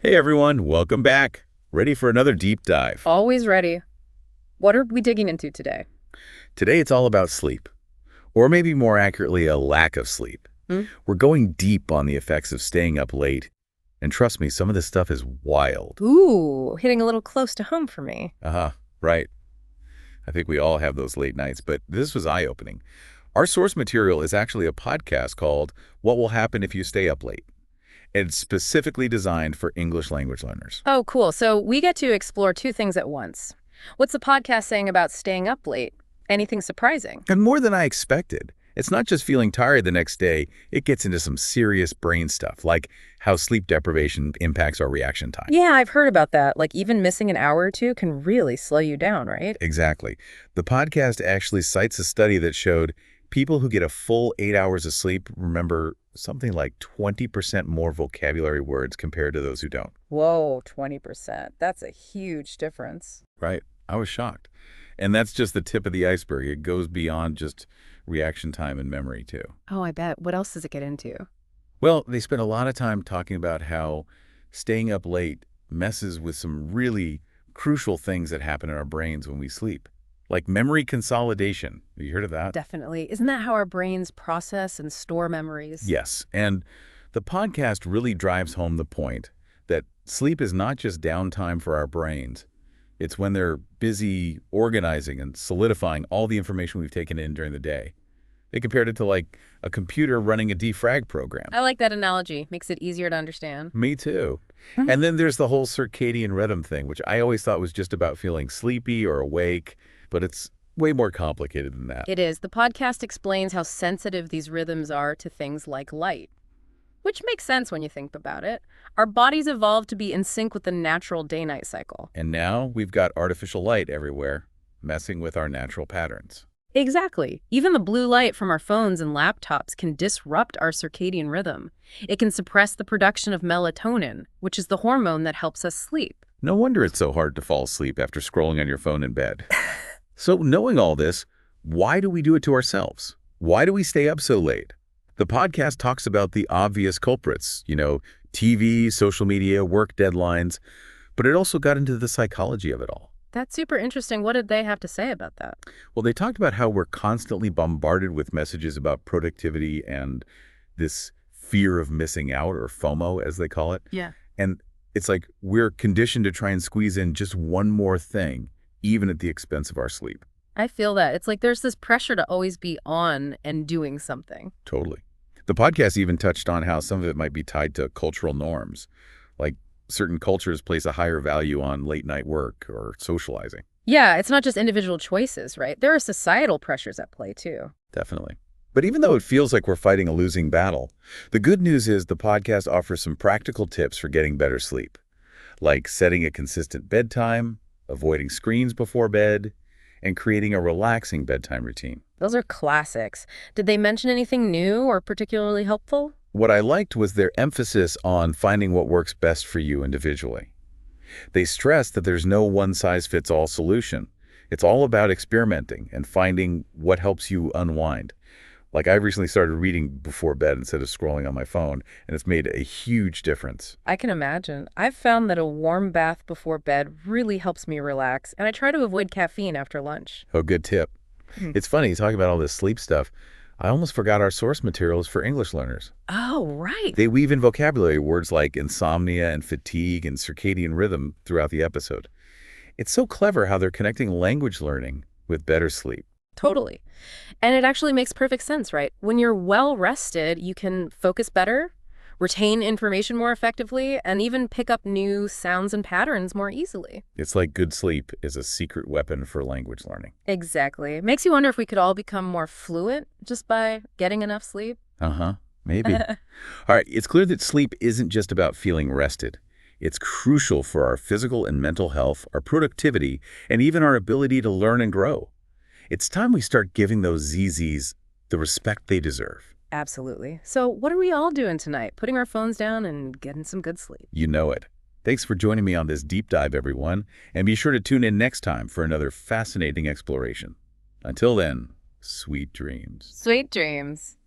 Hey everyone, welcome back. Ready for another deep dive. Always ready. What are we digging into today? Today it's all about sleep, or maybe more accurately, a lack of sleep. Hmm? We're going deep on the effects of staying up late, and trust me, some of this stuff is wild. Ooh, hitting a little close to home for me. Uh-huh, right. I think we all have those late nights, but this was eye-opening. Our source material is actually a podcast called What Will Happen If You Stay Up Late. It's specifically designed for English language learners. Oh, cool. So we get to explore two things at once. What's the podcast saying about staying up late? Anything surprising? And more than I expected. It's not just feeling tired the next day, it gets into some serious brain stuff, like how sleep deprivation impacts our reaction time. Yeah, I've heard about that. Like even missing an hour or two can really slow you down, right? Exactly. The podcast actually cites a study that showed people who get a full 8 hours of sleep remember something like 20% more vocabulary words compared to those who don't. Whoa, 20%. That's a huge difference. Right? I was shocked. And that's just the tip of the iceberg. It goes beyond just reaction time and memory, too. Oh, I bet. What else does it get into? Well, they spent a lot of time talking about how staying up late messes with some really crucial things that happen in our brains when we sleep, like memory consolidation. Have you heard of that? Definitely. Isn't that how our brains process and store memories? Yes. And the podcast really drives home the point that sleep is not just downtime for our brains. It's when they're busy organizing and solidifying all the information we've taken in during the day. They compared it to like a computer running a defrag program. I like that analogy. Makes it easier to understand. Me too. Mhm. And then there's the whole circadian rhythm thing, which I always thought was just about feeling sleepy or awake, but it's way more complicated than that. It is. The podcast explains how sensitive these rhythms are to things like light, which makes sense when you think about it. Our bodies evolved to be in sync with the natural day-night cycle. And now we've got artificial light everywhere, messing with our natural patterns. Exactly. Even the blue light from our phones and laptops can disrupt our circadian rhythm. It can suppress the production of melatonin, which is the hormone that helps us sleep. No wonder it's so hard to fall asleep after scrolling on your phone in bed. So knowing all this, why do we do it to ourselves? Why do we stay up so late? The podcast talks about the obvious culprits, TV, social media, work deadlines, but it also got into the psychology of it all. That's super interesting. What did they have to say about that? Well, they talked about how we're constantly bombarded with messages about productivity and this fear of missing out, or FOMO, as they call it. Yeah. And it's like we're conditioned to try and squeeze in just one more thing, even at the expense of our sleep. I feel that. It's like there's this pressure to always be on and doing something. Totally. The podcast even touched on how some of it might be tied to cultural norms, like certain cultures place a higher value on late-night work or socializing. Yeah, it's not just individual choices, right? There are societal pressures at play, too. Definitely. But even though it feels like we're fighting a losing battle, the good news is the podcast offers some practical tips for getting better sleep, like setting a consistent bedtime, avoiding screens before bed, and creating a relaxing bedtime routine. Those are classics. Did they mention anything new or particularly helpful? What I liked was their emphasis on finding what works best for you individually. They stressed that there's no one-size-fits-all solution. It's all about experimenting and finding what helps you unwind. Like I recently started reading before bed instead of scrolling on my phone, and it's made a huge difference. I can imagine. I've found that a warm bath before bed really helps me relax, and I try to avoid caffeine after lunch. Oh, good tip. It's funny, talking about all this sleep stuff, I almost forgot our source materials for English learners. Oh, right. They weave in vocabulary words like insomnia and fatigue and circadian rhythm throughout the episode. It's so clever how they're connecting language learning with better sleep. Totally. And it actually makes perfect sense, right? When you're well rested, you can focus better, retain information more effectively, and even pick up new sounds and patterns more easily. It's like good sleep is a secret weapon for language learning. Exactly. It makes you wonder if we could all become more fluent just by getting enough sleep. Uh-huh. Maybe. All right. It's clear that sleep isn't just about feeling rested. It's crucial for our physical and mental health, our productivity, and even our ability to learn and grow. It's time we start giving those ZZs the respect they deserve. Absolutely. So what are we all doing tonight? Putting our phones down and getting some good sleep. You know it. Thanks for joining me on this deep dive, everyone, and be sure to tune in next time for another fascinating exploration. Until then, sweet dreams. Sweet dreams.